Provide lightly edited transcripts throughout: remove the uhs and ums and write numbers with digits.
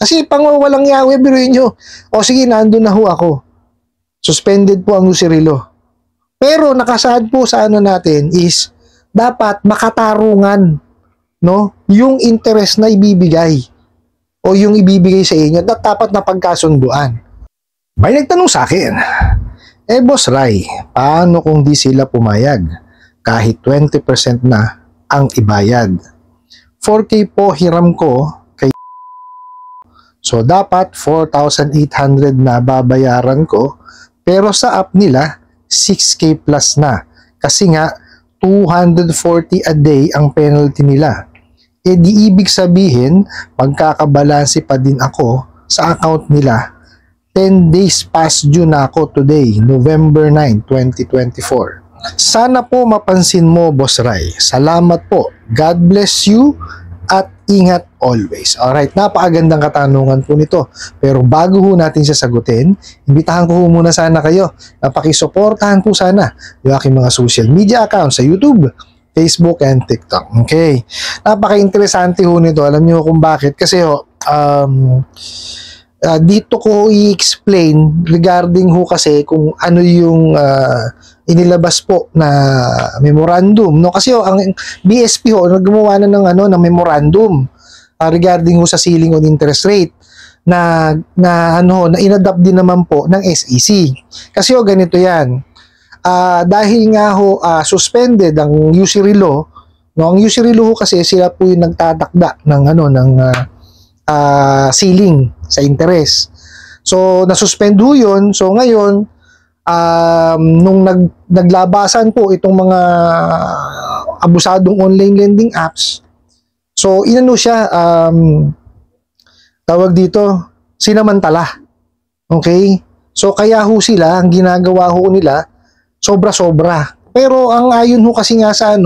Kasi walang yawe, biruin nyo. O sige, nandun na ho ako. Suspended po ang Lucirilo. Pero nakasaad po sa ano natin is dapat makatarungan, no? Yung interest na ibibigay o yung ibibigay sa inyo, dapat na pagkasunduan. May nagtanong sa akin, Boss Ray, paano kung di sila pumayag kahit 20% na ang ibayad? 4K po hiram ko kay so dapat 4,800 na babayaran ko, pero sa app nila 6K plus na kasi nga 240 a day ang penalty nila. Di ibig sabihin magkakabalanse pa din ako sa account nila. 10 days past due na ako today, November 9, 2024. Sana po mapansin mo, Boss Ray. Salamat po. God bless you at ingat always. Alright, napakagandang katanungan po nito. Pero bago ho natin siya sagutin, imbitahan ko muna sana kayo na pakisuportahan po sana yung aking mga social media accounts sa YouTube, Facebook, and TikTok. Okay. Napaka-interesante ho nito. Alam niyo kung bakit? Kasi dito ko i-explain regarding ho kasi kung ano yung inilabas po na memorandum, no? Kasi ang BSP ho gumawa na ng ng memorandum regarding ho sa ceiling on interest rate na inadapt din naman po ng SEC. Kasi ganito 'yan. Dahil nga ho suspended ang usury law, no? Ang usury law ho kasi sila po yung nagtatakda ng ceiling sa interest. So nasuspend ho 'yun. So ngayon nung naglabasan po itong mga abusadong online lending apps, so inano siya, tawag dito, sinamantala. Okay? So kaya ho sila, ang ginagawa ho nila, sobra-sobra. Pero ang ayon ho kasi nga sa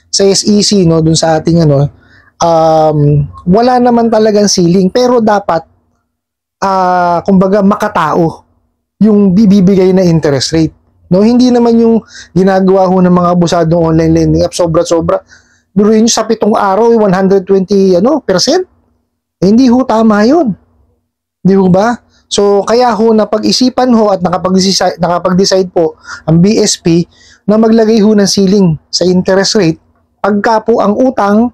sa SEC, no, dun sa ating wala naman talagang ceiling, pero dapat kumbaga makatao yung bibigay na interest rate. No, hindi naman yung ginagawa ho ng mga abusadong online lending app sobra-sobra. Biruin nyo sa 7 araw 120 percent. Hindi ho tama 'yun. Di ho ba? So kaya ho napag-isipan ho at nakapag-decide po ang BSP na maglagay ho ng ceiling sa interest rate pagka po ang utang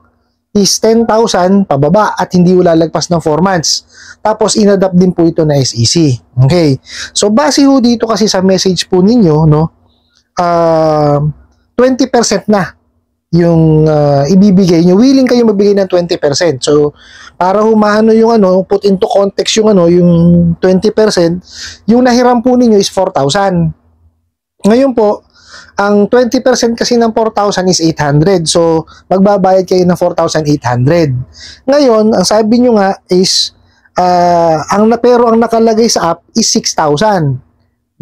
is 10,000 pababa at hindi ho lalagpas ng 4 months. Tapos inadapt din po ito na SEC. Okay. So base ho dito kasi sa message po ninyo, no, 20% na yung ibibigay nyo. Willing kayo magbigay ng 20%. So para humano yung put into context yung yung 20%, yung nahiram po ninyo is 4,000. Ngayon po, ang 20% kasi ng 4,000 is 800. So, magbabayad kayo ng 4,800. Ngayon, ang sabi nyo nga is, pero ang nakalagay sa app is 6,000.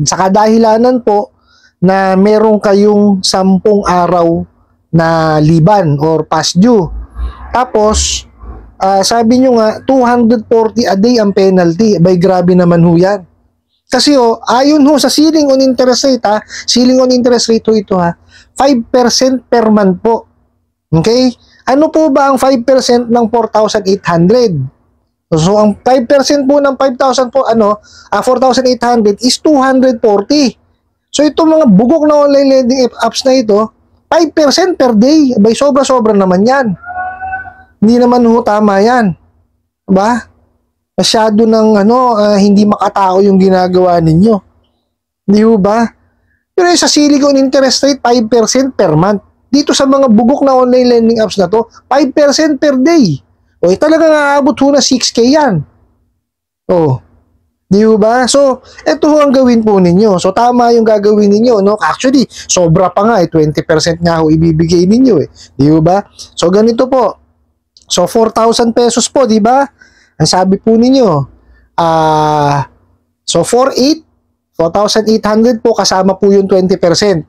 Sa kadahilanan po na meron kayong 10 araw na liban or past due. Tapos, sabi nyo nga, 240 a day ang penalty. Bay, grabe naman ho yan. Kasi ayon ho sa ceiling on interest rate ceiling on interest rate ito 5% per month po. Okay? Ano po ba ang 5% ng 4,800? So ang 5% po ng 5,000 po 4,800 is 240. So itong mga bugok na online lending apps na ito, 5% per day. Bay, sobra-sobra naman yan. Hindi naman ho tama yan. Diba? Masyado ng hindi makatao yung ginagawa ninyo. Hindi ho ba? Pero sa ceiling on interest rate, 5% per month. Dito sa mga bugok na online lending apps na to, 5% per day. O talagang aabot ho na 6K yan. Di ho ba? So, ito ho ang gawin po ninyo. So, tama yung gagawin ninyo, no? Actually, sobra pa nga 20% nga ho ibibigay ninyo Di ho ba? So, ganito po. So, 4,000 pesos po, di ba? Ang sabi po ninyo, so 4,800 po kasama po yung 20%.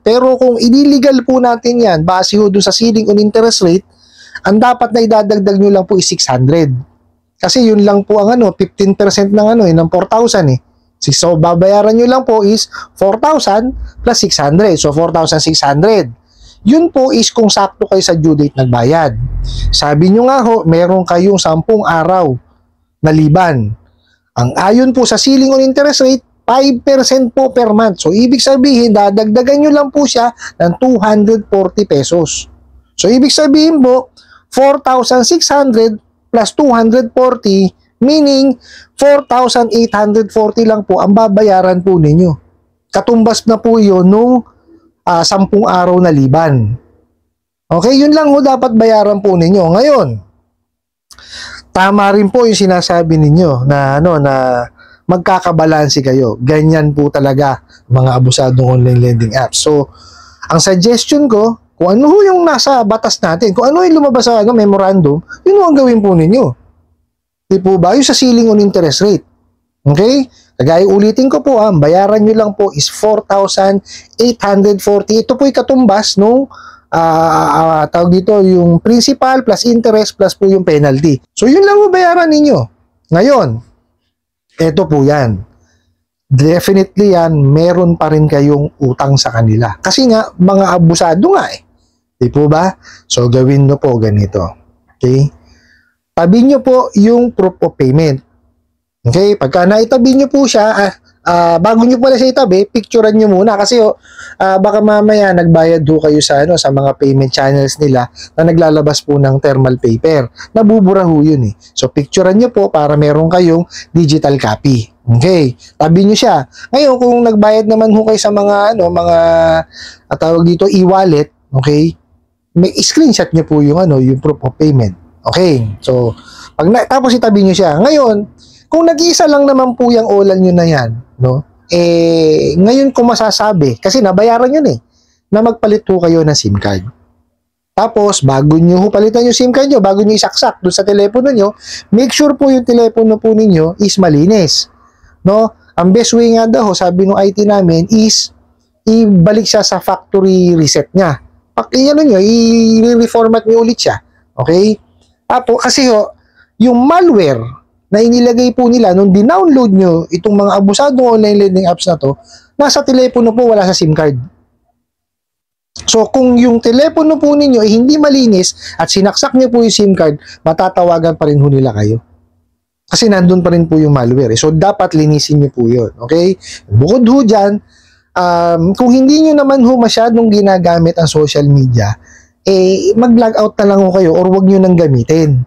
Pero kung illegal po natin yan, base ho dun sa ceiling on interest rate, ang dapat na idadagdag nyo lang po is 600. Kasi yun lang po ang 15% ng ng 4,000 So babayaran nyo lang po is 4,000 plus 600. So 4,600. Yun po is kung sakto kayo sa due date nagbayad. Sabi nyo nga ho, meron kayong 10 araw na liban. Ang ayon po sa ceiling on interest rate, 5% po per month. So, ibig sabihin, dadagdagan nyo lang po siya ng 240 pesos. So, ibig sabihin po, 4,600 plus 240, meaning 4,840 lang po ang babayaran po ninyo. Katumbas na po yun nung 10 araw na liban. Okay, yun lang ho dapat bayaran po ninyo. Ngayon, tama rin po yung sinasabi ninyo na magkakabalansi kayo. Ganyan po talaga mga abusadong online lending apps. So, ang suggestion ko, kung ano yung nasa batas natin, kung ano yung lumabas sa memorandum, yun ang gawin po ninyo. Di po ba? Yung sa ceiling on interest rate. Okay? Kagaya ulitin ko po, ang bayaran nyo lang po is 4,840. Ito po yung katumbas nung tawag dito, yung principal plus interest plus po yung penalty. So, yun lang po bayaran ninyo. Ngayon, eto po yan. Definitely yan, meron pa rin kayong utang sa kanila. Kasi nga, mga abusado nga eh. Di po ba? So, gawin nyo po ganito. Okay? Tabi nyo po yung proof of payment. Okay? Pagka naitabi nyo po siya, bago nyo pala siya itabi, picturean nyo muna. Kasi baka mamaya nagbayad ho kayo sa, sa mga payment channels nila na naglalabas po ng thermal paper. Nabubura ho yun eh. So, picturean nyo po para meron kayong digital copy. Okay? Tabi nyo siya. Ngayon, kung nagbayad naman ho kayo sa mga, tawag dito, e-wallet, okay? May screenshot nyo po yung, yung proof of payment. Okay? So, tapos itabi nyo siya. Ngayon, kung nag-iisa lang naman po yung OLAN nyo na yan, ngayon ko masasabi, kasi nabayaran yun na magpalit po kayo ng SIM card. Tapos, bago nyo palitan yung SIM card nyo, bago nyo isaksak doon sa telepono nyo, make sure po yung telepono po ninyo is malinis. Ang best way nga daw, sabi ng IT namin, is ibalik siya sa factory reset niya. I-reformat nyo ulit siya. Okay? Tapos, kasi yung malware na inilagay po nila nung dinownload nyo itong mga abusadong online lending apps na to, nasa telepono po, wala sa SIM card. So, kung yung telepono po ninyo ay hindi malinis at sinaksak nyo po yung SIM card, matatawagan pa rin ho nila kayo. Kasi nandun pa rin po yung malware. So, dapat linisin nyo po yun. Okay? Bukod ho dyan, kung hindi nyo naman ho masyadong ginagamit ang social media, mag-log out na lang ho kayo or wag nyo nang gamitin.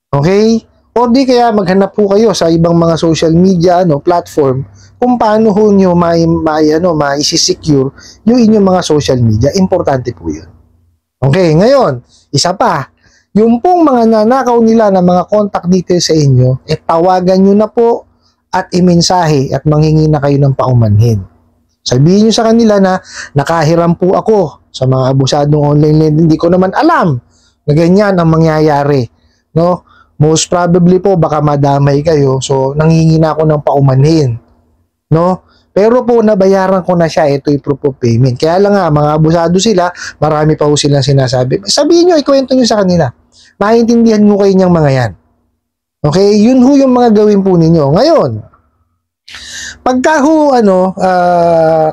Okay? O di kaya maghanap po kayo sa ibang mga social media platform kung paano ho nyo ma-secure yung inyong mga social media. Importante po yun. Okay, ngayon, isa pa, yung pong mga nanakaw nila na mga contact details sa inyo, tawagan nyo na po at imensahe at manghingi na kayo ng paumanhin. Sabihin nyo sa kanila na nakahiram po ako sa mga abusadong online lending. Hindi ko naman alam na ganyan ang mangyayari. Most probably po, baka madamay kayo. So, nanghingi na ako ng paumanhin. Pero po, nabayaran ko na siya. Ito yung proof of payment. Kaya lang nga, mga abusado sila, marami pa po silang sinasabi. Sabihin nyo, ikwento nyo sa kanila. Maintindihan mo kayo niyang mga yan. Okay? Yun ho yung mga gawin po ninyo. Ngayon, pagka ho,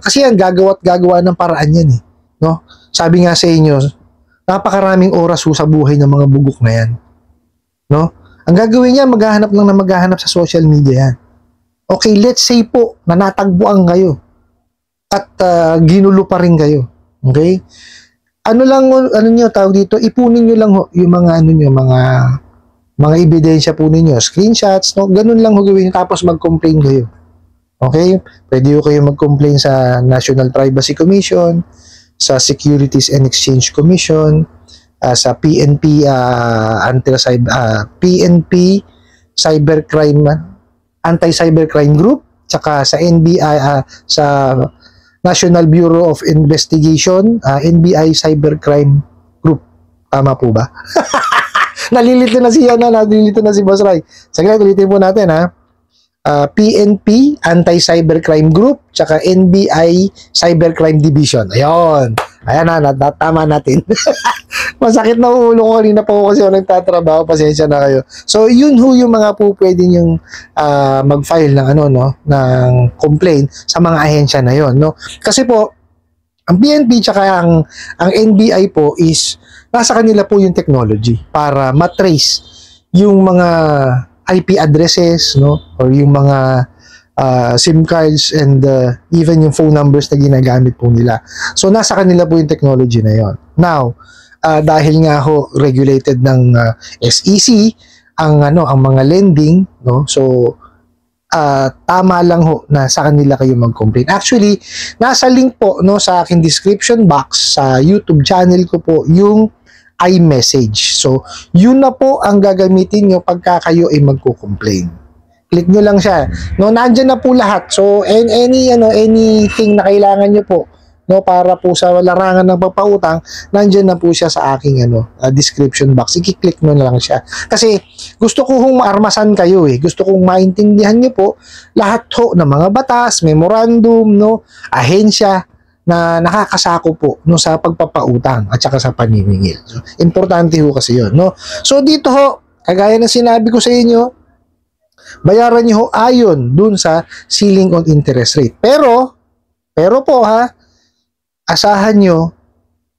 kasi yan, gagawa ng paraan yan Sabi nga sa inyo, napakaraming oras ho sa buhay ng mga bugok na yan. Ang gagawin niya, maghahanap sa social media yan. Okay, let's say po, nanatagpuan kayo at ginulo pa rin kayo. Okay? Tawag dito, ipunin nyo lang yung mga, mga ebidensya po ninyo, screenshots, ganun lang gawin nyo, tapos mag-complain kayo. Okay? Pwede kayo mag-complain sa National Privacy Commission, sa Securities and Exchange Commission, sa PNP PNP Cybercrime Anti-Cybercrime Group, tsaka sa NBI sa National Bureau of Investigation, NBI Cybercrime Group. Tama po ba? Nalilito na si Boss Ray. Saglit, ulitin po natin PNP Anti-Cybercrime Group, tsaka NBI Cybercrime Division. Ayun. Ayan tama natin. Masakit na ulo ko kanina pa ako kasi ako nagtatrabaho. Pasensya na kayo. So, yun ho yung mga po pwede yung mag-file ng ng complaint sa mga ahensya na yun. Kasi po, ang PNP tsaka ang NBI po is nasa kanila po yung technology para matrace yung mga IP addresses, no? Or yung mga SIM cards and even yung phone numbers na ginagamit po nila. So, nasa kanila po yung technology na yon. Now, dahil nga ho regulated ng SEC ang mga lending, no? So, tama lang ho na sa kanila kayo mag-complain. Actually, nasa link po, no, sa aking description box sa YouTube channel ko po yung iMessage. So, yun na po ang gagamitin nyo pagka kayo ay magko-complain. Click nyo lang siya. No, nandiyan na po lahat. So, anything na kailangan nyo po, no, para po sa larangan ng papautang, nandiyan na po siya sa aking description box. I-click nyo na lang siya. Kasi gusto ko hong maarmasan kayo eh. Gusto kong maintindihan nyo po lahat ho ng mga batas, memorandum, no, ahensya na nakakasako po, no, sa pagpapautang at saka sa paniningil. So, importante ho kasi yun, no. So, dito ho, kagaya ng sinabi ko sa inyo, bayaran nyo ho ayon dun sa ceiling on interest rate. Pero po ha, asahan nyo,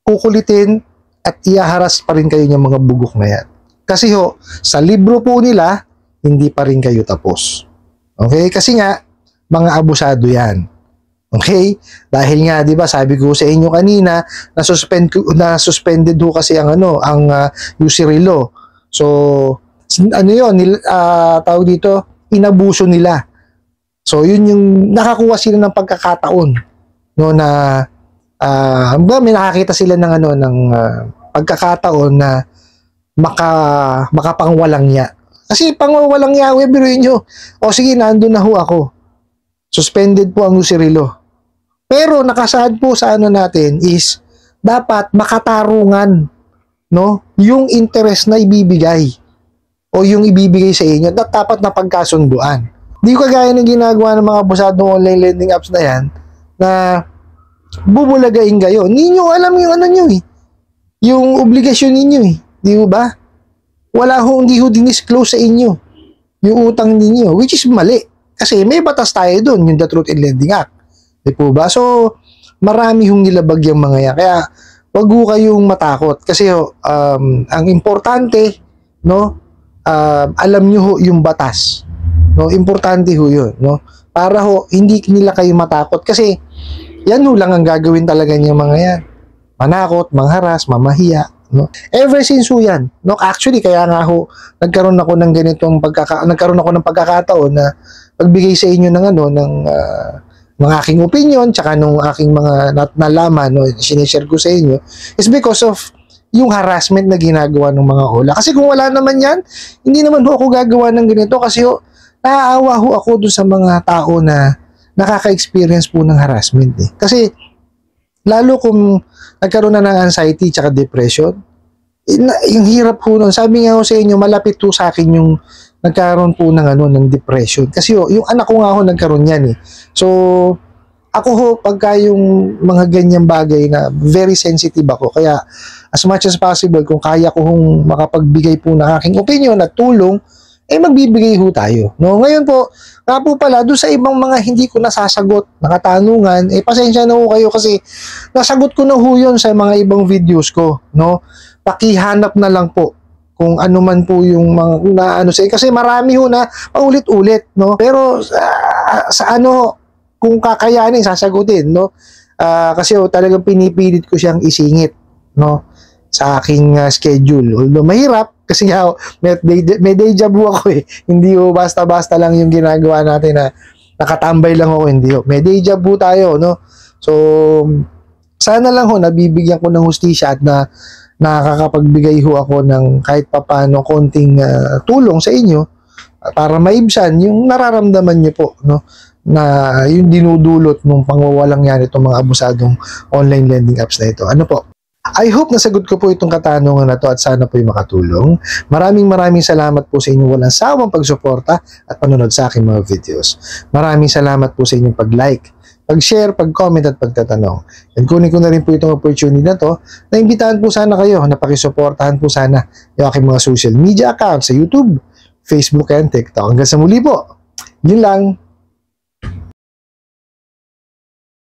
kukulitin at iaharas pa rin kayo ng mga bugok na yan. Kasi ho, sa libro po nila, hindi pa rin kayo tapos. Okay? Kasi nga, mga abusado yan. Okay? Dahil nga, di ba, sabi ko sa inyo kanina, na-suspended ho kasi ang usury law. So, tawag dito, inabuso nila. So, yun yung nakakuha sila ng pagkakataon, no, na may nakakita sila ng pagkakataon na makapangwalang ya. Kasi pangwalang ya, biruin nyo. O sige, nandun na ho ako. Suspended po ang usury law. Pero nakasaad po sa natin is dapat makatarungan, no, yung interest na ibibigay o yung ibibigay sa inyo, dapat na pagkasunduan. Di ko kagaya ng ginagawa ng mga abusadong online lending apps na yan, na bubulagain kayo. Hindi nyo alam yung nyo eh. Yung obligasyon ninyo eh. Di ba? Hindi ho dinisclose sa inyo yung utang ninyo, which is mali. Kasi may batas tayo dun, yung The Truth in Lending Act. Di po ba? So, marami hong nilabag yung mga yan. Kaya, wag ho kayong matakot. Kasi ang importante, no, alam nyo ho yung batas, no, importante ho yun, no, para ho hindi nila kayo matakot kasi yan ho lang ang gagawin talaga niya mga yan, manakot, mangharas, mamahiya, no, ever since ho yan, no. Actually kaya nga ho nagkaroon ako ng pagkakataon na pagbigay sa inyo ng aking opinion tsaka nung aking mga nalaman, no, sinishare ko sa inyo is because of yung harassment na ginagawa ng mga hola. Kasi kung wala naman yan, hindi naman ho ako gagawa ng ganito kasi ho, naaawa ho ako dun sa mga tao na nakaka-experience po ng harassment eh. Kasi lalo kung nagkaroon na ng anxiety tsaka depression, yung hirap po nun. Sabi nga ho sa inyo, malapit po sa akin yung nagkaroon po ng depression. Kasi ho, yung anak ko nga ho nagkaroon yan eh. So, ako ho, pagka yung mga ganyang bagay na very sensitive ako, kaya as much as possible, kung kaya ko hong makapagbigay po ng aking opinion at tulong, magbibigay ho tayo. No? Ngayon po, nga po pala, doon sa ibang mga hindi ko nasasagot na katanungan, pasensya na ho kayo kasi nasagot ko na ho yun sa mga ibang videos ko. No? Pakihanap na lang po kung ano man po yung mga kasi marami ho na paulit-ulit. No? Pero kung kakayanin, sasagutin, no? Kasi talagang pinipilit ko siyang isingit, no, sa aking schedule. Although mahirap, kasi nga, may deja vu ako eh. Hindi ho basta-basta lang yung ginagawa natin na nakatambay lang ako, hindi ho. May deja vu tayo, no? So, sana lang ho, nabibigyan ko ng hustisya at nakakapagbigay ho ako ng kahit papano konting tulong sa inyo para maibsan yung nararamdaman niyo po, no, na yung dinudulot ng pangwawalang yan itong mga abusadong online lending apps na ito. Ano po? I hope nasagot ko po itong katanungan na to at sana po yung makatulong. Maraming salamat po sa inyong walang sawang pagsuporta at panonood sa aking mga videos. Maraming salamat po sa inyong pag-like, pag-share, pag-comment at pagtatanong. And kunin ko na rin po itong opportunity na to na imbitahan po sana kayo na pakisuportahan po sana yung aking mga social media accounts sa YouTube, Facebook and TikTok. Hanggang sa muli po. Yun lang.